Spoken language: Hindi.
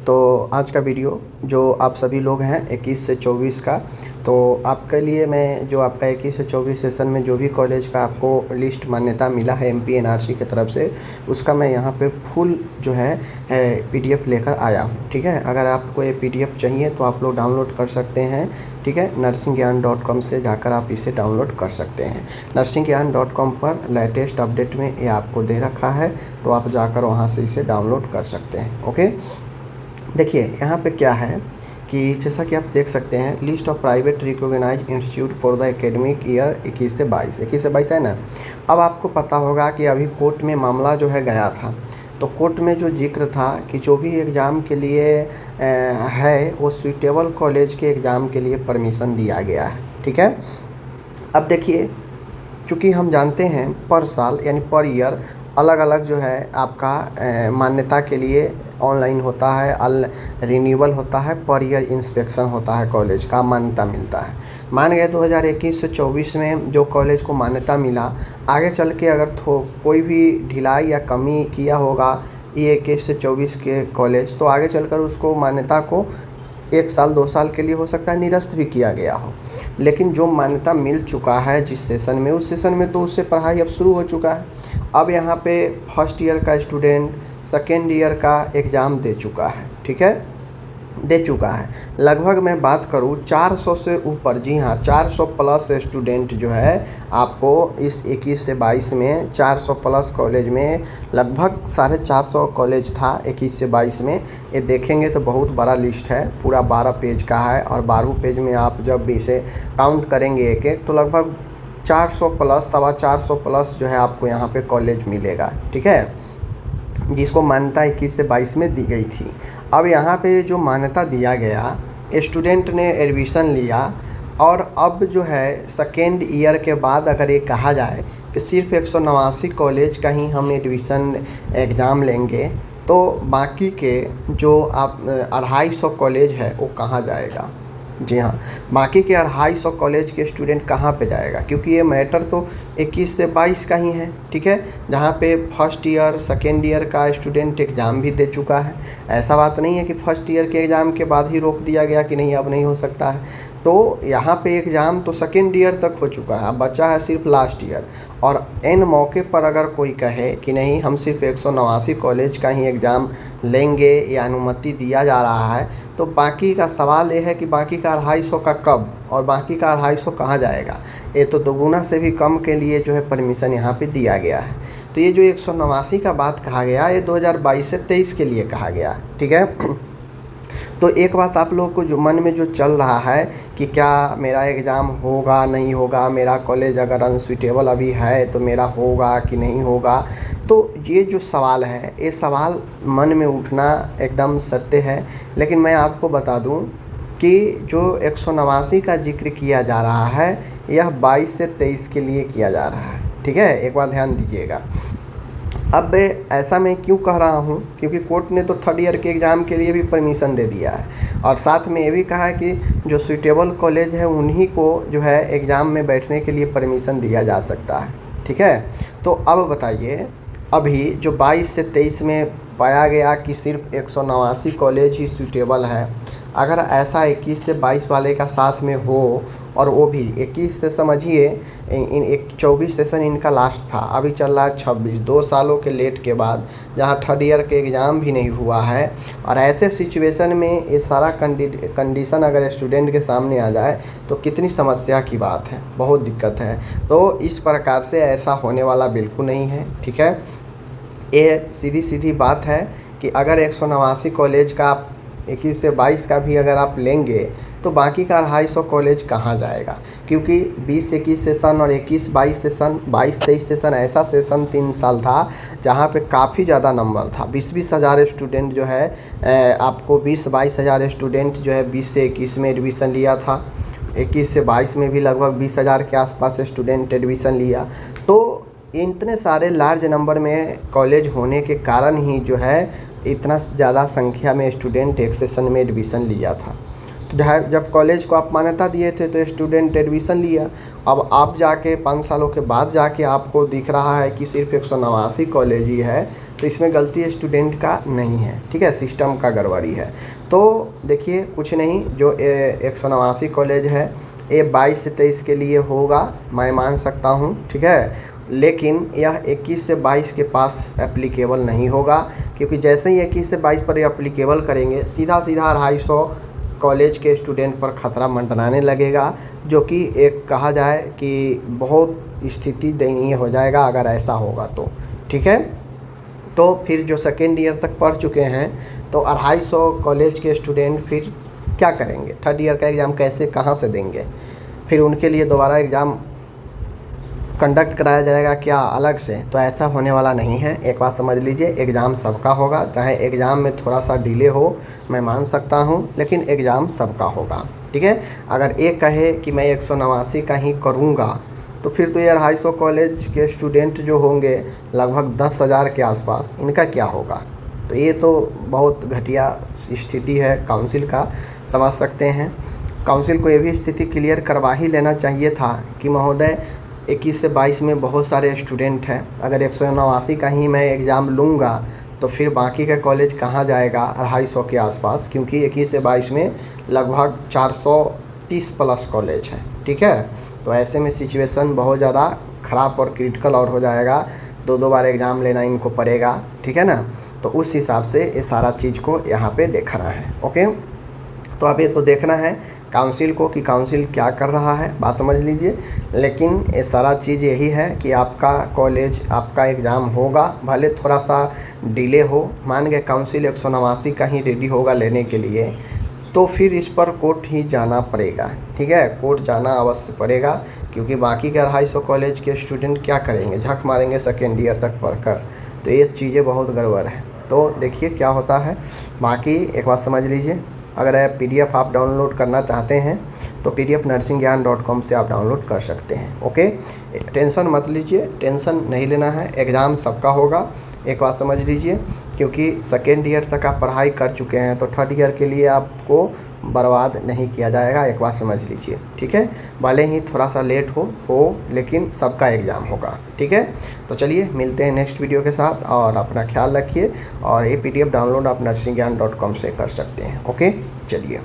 तो आज का वीडियो जो आप सभी लोग हैं 21 से 24 का, तो आपके लिए मैं जो आपका 21 से 24 सेशन में जो भी कॉलेज का आपको लिस्ट मान्यता मिला है एमपी एनआरसी की तरफ से, उसका मैं यहाँ पे फुल जो है पीडीएफ लेकर आया हूँ। ठीक है, अगर आपको ये पीडीएफ चाहिए तो आप लोग डाउनलोड कर सकते हैं। ठीक है, nursingyan.com से जाकर आप इसे डाउनलोड कर सकते हैं। nursingyan.com पर लेटेस्ट अपडेट में ये आपको दे रखा है, तो आप जाकर वहाँ से इसे डाउनलोड कर सकते हैं। ओके, देखिए यहाँ पे क्या है कि जैसा कि आप देख सकते हैं, list of private recognised institute for the academic year 21 से 22 है ना। अब आपको पता होगा कि अभी कोर्ट में मामला जो है गया था, तो कोर्ट में जो जिक्र था कि जो भी एग्ज़ाम के लिए है वो सूटेबल कॉलेज के एग्ज़ाम के लिए परमिशन दिया गया है। ठीक है, अब देखिए, चूँकि हम जानते हैं पर साल यानी पर ईयर अलग अलग जो है आपका मान्यता के लिए ऑनलाइन होता है, रिन्यूअल होता है, पर ईयर इंस्पेक्शन होता है, कॉलेज का मान्यता मिलता है। मान गए 2021 से 24 में जो कॉलेज को मान्यता मिला, आगे चल के अगर कोई भी ढिलाई या कमी किया होगा ये 21 से 24 के कॉलेज, तो आगे चलकर उसको मान्यता को 1 साल 2 साल के लिए हो सकता है निरस्त भी किया गया हो। लेकिन जो मान्यता मिल चुका है जिस सेशन में, उस सेशन में तो उससे पढ़ाई अब शुरू हो चुका है। अब यहाँ पे फर्स्ट ईयर का स्टूडेंट सेकेंड ईयर का एग्ज़ाम दे चुका है। ठीक है, दे चुका है। लगभग मैं बात करूँ 400 से ऊपर, जी हाँ 400 प्लस स्टूडेंट जो है आपको इस 21 से 22 में 400 प्लस कॉलेज में, लगभग 450 कॉलेज था 21 से 22 में। ये देखेंगे तो बहुत बड़ा लिस्ट है, पूरा 12 पेज का है, और 12 पेज में आप जब भी इसे काउंट करेंगे एक एक, तो लगभग 400 प्लस 450 प्लस जो है आपको यहाँ पे कॉलेज मिलेगा। ठीक है, जिसको मान्यता 21 से 22 में दी गई थी। अब यहाँ पे जो मान्यता दिया गया, स्टूडेंट ने एडमिशन लिया, और अब जो है सेकेंड ईयर के बाद अगर ये कहा जाए कि सिर्फ 189 कॉलेज का ही हम एडमिशन एग्ज़ाम लेंगे, तो बाकी के जो आप 250 कॉलेज है वो कहाँ जाएगा। जी हाँ, बाकी के 250 कॉलेज के स्टूडेंट कहाँ पे जाएगा, क्योंकि ये मैटर तो 21 से 22 का ही है। ठीक है, जहाँ पे फर्स्ट ईयर सेकेंड ईयर का स्टूडेंट एग्ज़ाम भी दे चुका है। ऐसा बात नहीं है कि फर्स्ट ईयर के एग्ज़ाम के बाद ही रोक दिया गया कि नहीं अब नहीं हो सकता है। तो यहाँ पे एग्ज़ाम तो सेकेंड ईयर तक हो चुका है, अब बचा है सिर्फ लास्ट ईयर। और एन मौके पर अगर कोई कहे कि नहीं हम सिर्फ 189 कॉलेज का ही एग्ज़ाम लेंगे या अनुमति दिया जा रहा है, तो बाकी का सवाल ये है कि बाकी का 250 का कब, और बाकी का 250 कहाँ जाएगा। ये तो दोगुना से भी कम के लिए जो है परमिशन यहाँ पे दिया गया है। तो ये जो 189 का बात कहा गया, ये 2022 से 23 के लिए कहा गया। ठीक है, तो एक बात आप लोगों को जो मन में जो चल रहा है कि क्या मेरा एग्ज़ाम होगा नहीं होगा, मेरा कॉलेज अगर अनसुटेबल अभी है तो मेरा होगा कि नहीं होगा, तो ये जो सवाल है, ये सवाल मन में उठना एकदम सत्य है। लेकिन मैं आपको बता दूं कि जो 189 का जिक्र किया जा रहा है, यह 22 से 23 के लिए किया जा रहा है। ठीक है, एक बात ध्यान दीजिएगा। अब ऐसा मैं क्यों कह रहा हूँ, क्योंकि कोर्ट ने तो थर्ड ईयर के एग्ज़ाम के लिए भी परमिशन दे दिया है, और साथ में ये भी कहा है कि जो सूटेबल कॉलेज है उन्हीं को जो है एग्ज़ाम में बैठने के लिए परमिशन दिया जा सकता है। ठीक है, तो अब बताइए, अभी जो 22 से 23 में पाया गया कि सिर्फ 189 कॉलेज ही सूटेबल है, अगर ऐसा 21 से 22 वाले का साथ में हो, और वो भी 21 से समझिए इन 24 सेशन इनका लास्ट था, अभी चल रहा है 26, 2 सालों के लेट के बाद, जहाँ थर्ड ईयर के एग्ज़ाम भी नहीं हुआ है। और ऐसे सिचुएशन में ये सारा कंडीशन अगर स्टूडेंट के सामने आ जाए तो कितनी समस्या की बात है, बहुत दिक्कत है। तो इस प्रकार से ऐसा होने वाला बिल्कुल नहीं है। ठीक है, ये सीधी सीधी बात है कि अगर 189 कॉलेज का आप 21 से 22 का भी अगर आप लेंगे, तो बाकी का 250 कॉलेज कहाँ जाएगा, क्योंकि 20-21 सेशन और 21-22 सेशन, 22-23 सेशन ऐसा सेशन 3 साल था जहाँ पे काफ़ी ज़्यादा नंबर था। 20-20 हज़ार स्टूडेंट जो है आपको 20-22 हज़ार स्टूडेंट जो है 20 से 21 में एडमिशन लिया था। 21 से 22 में भी लगभग 20 हज़ार के आसपास स्टूडेंट एडमिशन लिया। तो इतने सारे लार्ज नंबर में कॉलेज होने के कारण ही जो है इतना ज़्यादा संख्या में स्टूडेंट एक सेशन में एडमिशन लिया था। तो जब कॉलेज को आप मान्यता दिए थे तो स्टूडेंट एडमिशन लिया। अब आप जाके 5 सालों के बाद जाके आपको दिख रहा है कि सिर्फ 189 कॉलेज ही है, तो इसमें गलती स्टूडेंट का नहीं है, ठीक है, सिस्टम का गड़बड़ी है। तो देखिए कुछ नहीं, जो 189 कॉलेज है ये 22 से 23 के लिए होगा, मैं मान सकता हूँ, ठीक है, लेकिन यह 21 से 22 के पास एप्लीकेबल नहीं होगा, क्योंकि जैसे ही 21 से 22 पर एप्लीकेबल करेंगे सीधा 250 कॉलेज के स्टूडेंट पर खतरा मंडराने लगेगा, जो कि एक कहा जाए कि बहुत स्थिति दयनीय हो जाएगा अगर ऐसा होगा तो, ठीक है। तो फिर जो सेकेंड ईयर तक पढ़ चुके हैं तो 250 कॉलेज के स्टूडेंट फिर क्या करेंगे, थर्ड ईयर का एग्ज़ाम कैसे कहाँ से देंगे, फिर उनके लिए दोबारा एग्ज़ाम कंडक्ट कराया जाएगा क्या अलग से, तो ऐसा होने वाला नहीं है। एक बात समझ लीजिए, एग्ज़ाम सबका होगा, चाहे एग्ज़ाम में थोड़ा सा डिले हो मैं मान सकता हूँ, लेकिन एग्ज़ाम सबका होगा, ठीक है। अगर एक कहे कि मैं 189 का ही करूँगा तो फिर तो ये 250 कॉलेज के स्टूडेंट जो होंगे लगभग 10,000 के आसपास, इनका क्या होगा। तो ये तो बहुत घटिया स्थिति है काउंसिल का, समझ सकते हैं। काउंसिल को ये भी स्थिति क्लियर करवा ही लेना चाहिए था कि महोदय 21 से 22 में बहुत सारे स्टूडेंट हैं, अगर 189 का ही मैं एग्ज़ाम लूँगा तो फिर बाकी का कॉलेज कहाँ जाएगा 250 के आसपास, क्योंकि 21 से 22 में लगभग 430 प्लस कॉलेज है, ठीक है। तो ऐसे में सिचुएशन बहुत ज़्यादा ख़राब और क्रिटिकल और हो जाएगा, 2 बार एग्ज़ाम लेना इनको पड़ेगा, ठीक है ना। तो उस हिसाब से ये सारा चीज़ को यहाँ पे देखना है, ओके। तो अब ये तो देखना है काउंसिल को कि काउंसिल क्या कर रहा है, बात समझ लीजिए। लेकिन ये सारा चीज़ यही है कि आपका कॉलेज, आपका एग्ज़ाम होगा, भले थोड़ा सा डिले हो, मान गए काउंसिल 189 का ही रेडी होगा लेने के लिए, तो फिर इस पर कोर्ट ही जाना पड़ेगा, ठीक है, कोर्ट जाना अवश्य पड़ेगा, क्योंकि बाकी के 250 कॉलेज के स्टूडेंट क्या करेंगे, झक मारेंगे सेकेंड ईयर तक पढ़कर। तो ये चीज़ें बहुत गड़बड़ है। तो देखिए क्या होता है। बाकी एक बात समझ लीजिए, अगर PDF आप डाउनलोड करना चाहते हैं तो pdfnursingyan.com से आप डाउनलोड कर सकते हैं, ओके। टेंशन मत लीजिए, टेंशन नहीं लेना है, एग्ज़ाम सबका होगा, एक बात समझ लीजिए, क्योंकि सेकेंड ईयर तक आप पढ़ाई कर चुके हैं तो थर्ड ईयर के लिए आपको बर्बाद नहीं किया जाएगा, एक बात समझ लीजिए, ठीक है। भले ही थोड़ा सा लेट हो लेकिन सबका एग्ज़ाम होगा, ठीक है। तो चलिए मिलते हैं नेक्स्ट वीडियो के साथ, और अपना ख्याल रखिए, और ये PDF डाउनलोड आप nursingyan.com से कर सकते हैं, ओके। चलिए।